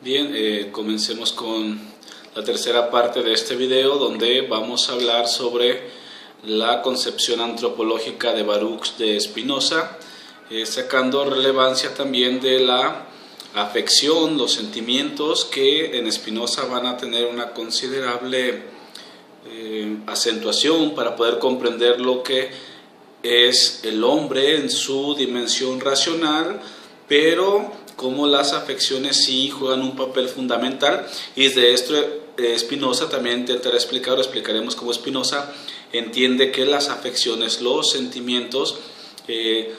Bien, comencemos con la tercera parte de este video, donde vamos a hablar sobre la concepción antropológica de Baruch de Spinoza, sacando relevancia también de la afección, los sentimientos que en Spinoza van a tener una considerable acentuación para poder comprender lo que es el hombre en su dimensión racional, pero cómo las afecciones sí juegan un papel fundamental. Y de esto Spinoza también intentará explicar, o explicaremos cómo Spinoza entiende que las afecciones, los sentimientos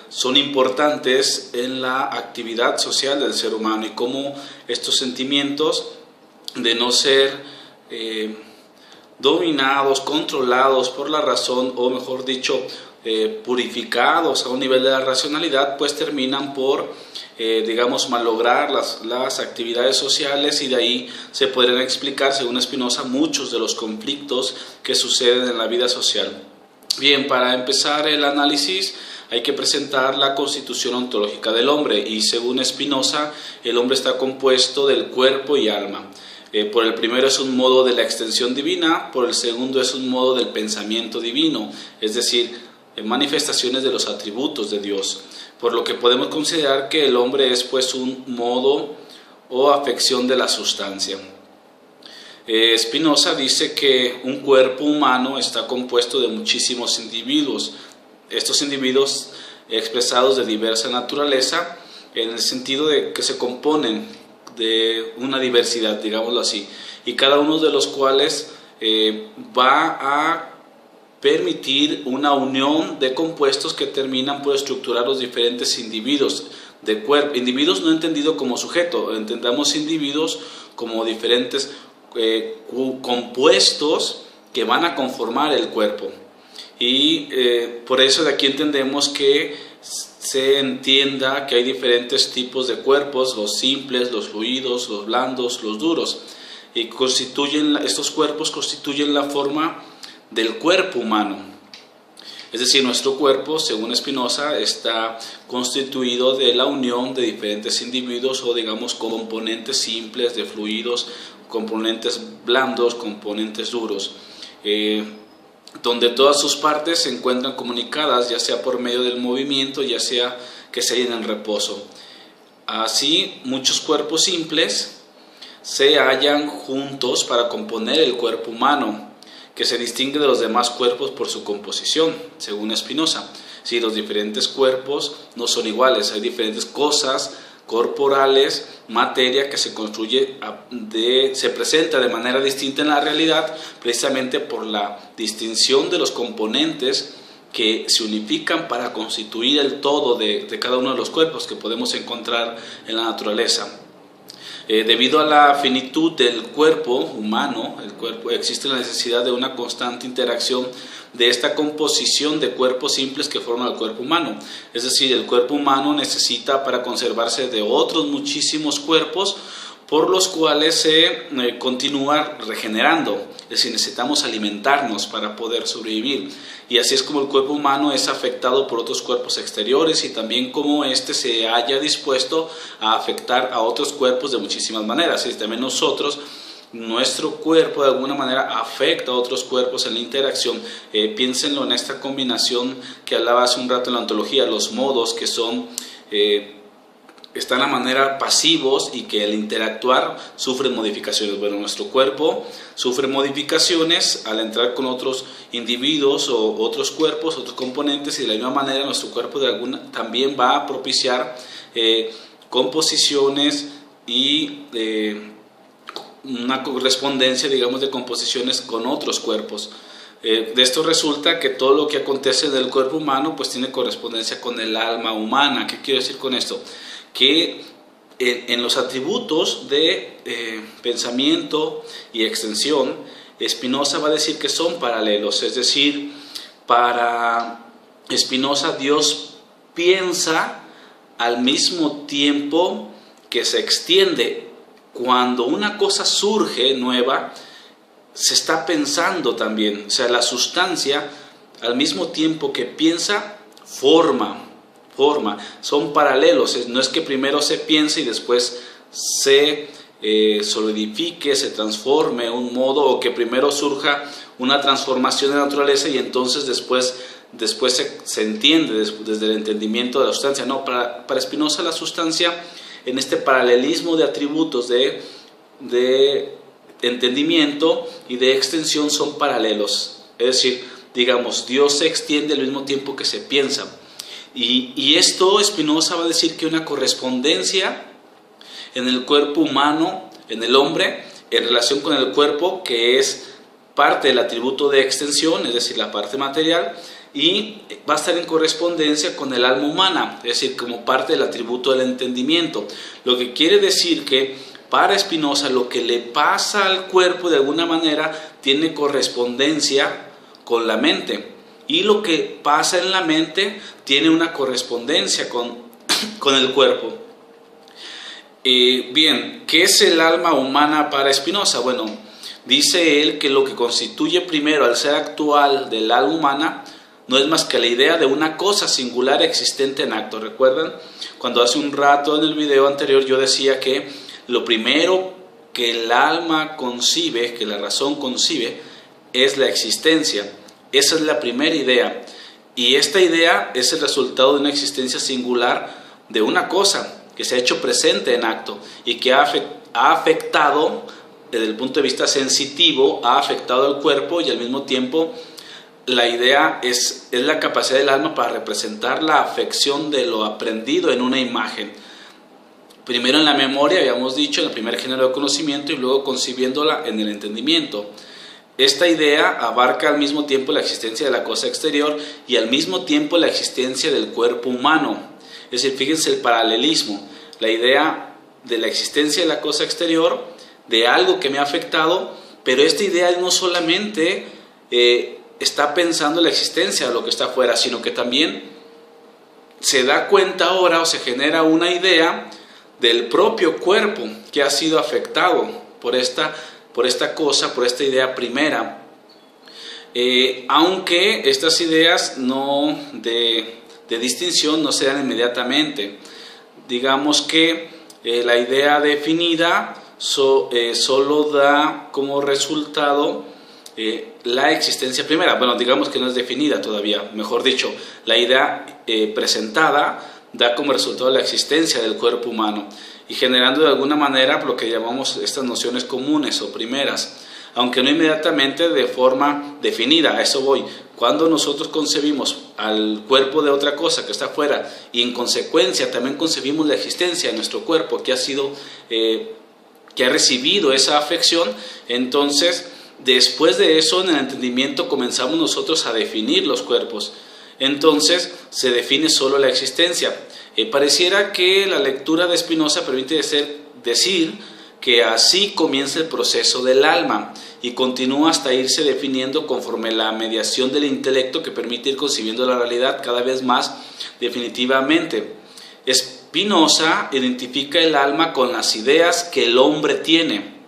son importantes en la actividad social del ser humano, y cómo estos sentimientos, de no ser dominados, controlados por la razón, o mejor dicho, purificados a un nivel de la racionalidad, pues terminan por digamos, malograr las actividades sociales, y de ahí se podrían explicar, según Spinoza, muchos de los conflictos que suceden en la vida social. Bien, para empezar el análisis hay que presentar la constitución ontológica del hombre, y según Spinoza el hombre está compuesto del cuerpo y alma. Por el primero es un modo de la extensión divina, por el segundo es un modo del pensamiento divino, es decir, manifestaciones de los atributos de Dios, por lo que podemos considerar que el hombre es pues un modo o afección de la sustancia. Spinoza dice que un cuerpo humano está compuesto de muchísimos individuos, estos individuos expresados de diversa naturaleza, en el sentido de que se componen de una diversidad, digámoslo así, y cada uno de los cuales va a permitir una unión de compuestos que terminan por estructurar los diferentes individuos de cuerpo. Individuos no entendido como sujeto, entendamos individuos como diferentes compuestos que van a conformar el cuerpo. Y por eso de aquí entendemos que se entienda que hay diferentes tipos de cuerpos, los simples, los fluidos, los blandos, los duros, y estos cuerpos constituyen la forma del cuerpo humano. Es decir, nuestro cuerpo, según Spinoza, está constituido de la unión de diferentes individuos, o digamos componentes simples de fluidos, componentes blandos, componentes duros, donde todas sus partes se encuentran comunicadas, ya sea por medio del movimiento, ya sea que se hallen en reposo. Así, muchos cuerpos simples se hallan juntos para componer el cuerpo humano, que se distingue de los demás cuerpos por su composición, según Spinoza. Sí, los diferentes cuerpos no son iguales, hay diferentes cosas corporales, materia que se construye, se presenta de manera distinta en la realidad, precisamente por la distinción de los componentes que se unifican para constituir el todo de cada uno de los cuerpos que podemos encontrar en la naturaleza. Debido a la finitud del cuerpo humano, existe la necesidad de una constante interacción de esta composición de cuerpos simples que forman el cuerpo humano. Es decir, el cuerpo humano necesita, para conservarse, de otros muchísimos cuerpos por los cuales se continúa regenerando. Es decir, necesitamos alimentarnos para poder sobrevivir. Y así es como el cuerpo humano es afectado por otros cuerpos exteriores, y también como éste se haya dispuesto a afectar a otros cuerpos de muchísimas maneras. Y también nuestro cuerpo de alguna manera afecta a otros cuerpos en la interacción. Piénsenlo en esta combinación que hablaba hace un rato en la ontología, los modos que están a manera pasivos y que al interactuar sufren modificaciones. Bueno, nuestro cuerpo sufre modificaciones al entrar con otros individuos o otros cuerpos, otros componentes, y de la misma manera nuestro cuerpo también va a propiciar composiciones y una correspondencia, digamos, de composiciones con otros cuerpos. De esto resulta que todo lo que acontece en el cuerpo humano pues tiene correspondencia con el alma humana. ¿Qué quiero decir con esto? Que en los atributos de pensamiento y extensión, Spinoza va a decir que son paralelos. Es decir, para Spinoza Dios piensa al mismo tiempo que se extiende. Cuando una cosa surge nueva, se está pensando también. O sea, la sustancia, al mismo tiempo que piensa, forma. Son paralelos. No es que primero se piense y después se solidifique, se transforme un modo, o que primero surja una transformación de la naturaleza y entonces después se entiende desde el entendimiento de la sustancia. No, para Spinoza la sustancia, en este paralelismo de atributos de entendimiento y de extensión, son paralelos. Es decir, digamos, Dios se extiende al mismo tiempo que se piensa. Y esto Spinoza va a decir que una correspondencia en el cuerpo humano, en el hombre, en relación con el cuerpo, que es parte del atributo de extensión, es decir, la parte material, y va a estar en correspondencia con el alma humana, es decir, como parte del atributo del entendimiento. Lo que quiere decir que para Spinoza lo que le pasa al cuerpo de alguna manera tiene correspondencia con la mente, y lo que pasa en la mente tiene una correspondencia con el cuerpo. Bien, ¿qué es el alma humana para Spinoza? Bueno, dice él que lo que constituye primero al ser actual del alma humana no es más que la idea de una cosa singular existente en acto. ¿Recuerdan? Cuando hace un rato en el video anterior yo decía que lo primero que el alma concibe, que la razón concibe, es la existencia. Esa es la primera idea. Y esta idea es el resultado de una existencia singular de una cosa que se ha hecho presente en acto y que ha afectado, desde el punto de vista sensitivo, ha afectado al cuerpo, y al mismo tiempo la idea es la capacidad del alma para representar la afección de lo aprendido en una imagen. Primero en la memoria, habíamos dicho, en el primer género de conocimiento, y luego concibiéndola en el entendimiento. Esta idea abarca al mismo tiempo la existencia de la cosa exterior y al mismo tiempo la existencia del cuerpo humano. Es decir, fíjense el paralelismo, la idea de la existencia de la cosa exterior, de algo que me ha afectado, pero esta idea no solamente está pensando en la existencia de lo que está afuera, sino que también se da cuenta ahora, o se genera una idea del propio cuerpo que ha sido afectado por esta cosa, por esta idea primera. Aunque estas ideas de distinción no se dan inmediatamente. Digamos que la idea definida solo da como resultado la existencia primera. Bueno, digamos que no es definida todavía, mejor dicho, la idea presentada da como resultado la existencia del cuerpo humano, y generando de alguna manera lo que llamamos estas nociones comunes o primeras, aunque no inmediatamente de forma definida. A eso voy. Cuando nosotros concebimos al cuerpo de otra cosa que está afuera, y en consecuencia también concebimos la existencia de nuestro cuerpo que ha recibido esa afección, entonces después de eso en el entendimiento comenzamos nosotros a definir los cuerpos. Entonces se define solo la existencia. Pareciera que la lectura de Spinoza permite decir que así comienza el proceso del alma y continúa hasta irse definiendo conforme la mediación del intelecto que permite ir concibiendo la realidad cada vez más definitivamente. Spinoza identifica el alma con las ideas que el hombre tiene,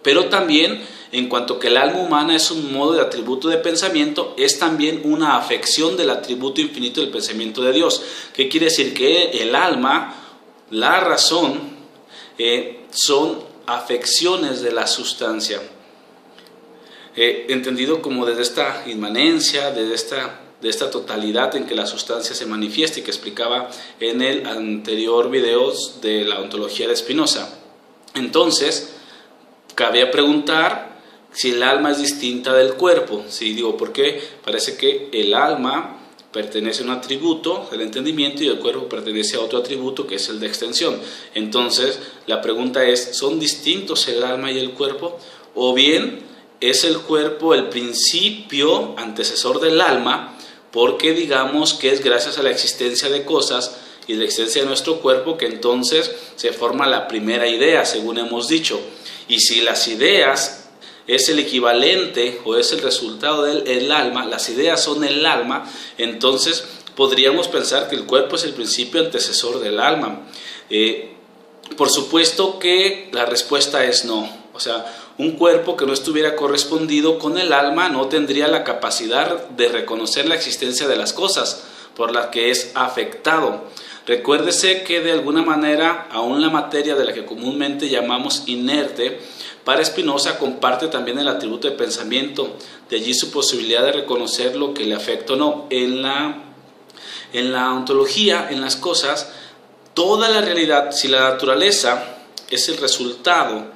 pero también, en cuanto que el alma humana es un modo de atributo de pensamiento, es también una afección del atributo infinito del pensamiento de Dios. ¿Qué quiere decir? Que el alma, la razón, son afecciones de la sustancia. Entendido como desde esta inmanencia, desde esta totalidad en que la sustancia se manifiesta, y que explicaba en el anterior video de la ontología de Spinoza. Entonces, cabía preguntar si el alma es distinta del cuerpo. Sí, digo, porque parece que el alma pertenece a un atributo del entendimiento y el cuerpo pertenece a otro atributo que es el de extensión. Entonces, la pregunta es, ¿son distintos el alma y el cuerpo? ¿O bien es el cuerpo el principio antecesor del alma, porque digamos que es gracias a la existencia de cosas y la existencia de nuestro cuerpo que entonces se forma la primera idea, según hemos dicho? Y si las ideas es el equivalente o es el resultado del alma, las ideas son el alma, entonces podríamos pensar que el cuerpo es el principio antecesor del alma. Por supuesto que la respuesta es no. O sea, un cuerpo que no estuviera correspondido con el alma no tendría la capacidad de reconocer la existencia de las cosas por las que es afectado. Recuérdese que de alguna manera, aún la materia de la que comúnmente llamamos inerte, para Spinoza comparte también el atributo de pensamiento, de allí su posibilidad de reconocer lo que le afecta o no. En la ontología, en las cosas, toda la realidad, si la naturaleza es el resultado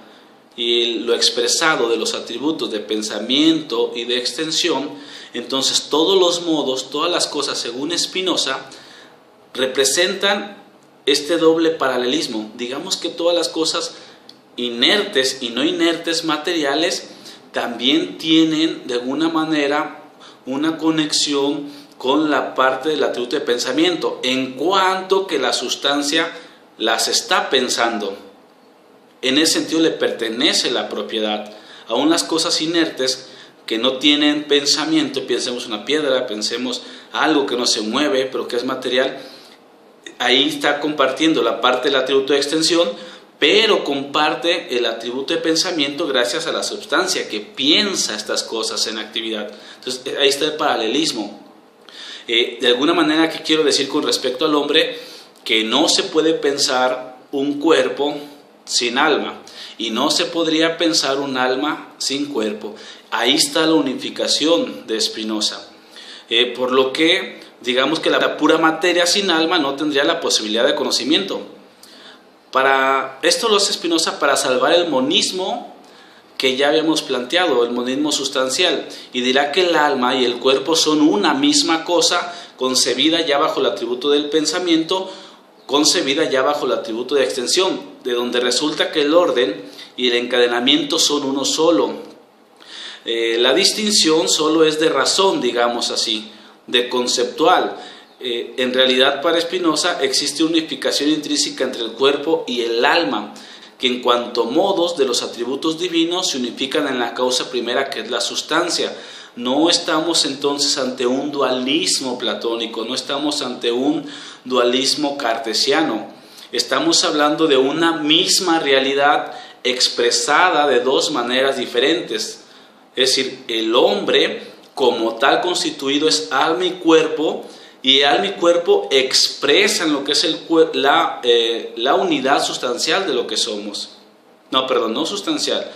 y lo expresado de los atributos de pensamiento y de extensión, entonces todos los modos, todas las cosas, según Spinoza, representan este doble paralelismo. Digamos que todas las cosas inertes y no inertes materiales también tienen de alguna manera una conexión con la parte del atributo de pensamiento, en cuanto que la sustancia las está pensando. En ese sentido le pertenece la propiedad. Aún las cosas inertes que no tienen pensamiento, pensemos una piedra, pensemos algo que no se mueve pero que es material, ahí está compartiendo la parte del atributo de extensión, pero comparte el atributo de pensamiento gracias a la sustancia que piensa estas cosas en actividad. Entonces ahí está el paralelismo. De alguna manera, ¿qué quiero decir con respecto al hombre? Que no se puede pensar un cuerpo sin alma, y no se podría pensar un alma sin cuerpo. Ahí está la unificación de Spinoza. Por lo que, digamos que la pura materia sin alma no tendría la posibilidad de conocimiento. Para esto lo hace Spinoza para salvar el monismo que ya habíamos planteado, el monismo sustancial, y dirá que el alma y el cuerpo son una misma cosa, concebida ya bajo el atributo del pensamiento, concebida ya bajo el atributo de extensión, de donde resulta que el orden y el encadenamiento son uno solo. La distinción solo es de razón, digamos así, de conceptual. En realidad, para Spinoza existe unificación intrínseca entre el cuerpo y el alma, que en cuanto modos de los atributos divinos se unifican en la causa primera, que es la sustancia. No estamos entonces ante un dualismo platónico, no estamos ante un dualismo cartesiano. Estamos hablando de una misma realidad expresada de dos maneras diferentes. Es decir, el hombre como tal constituido es alma y cuerpo, y alma y cuerpo expresan lo que es la unidad sustancial de lo que somos. No sustancial,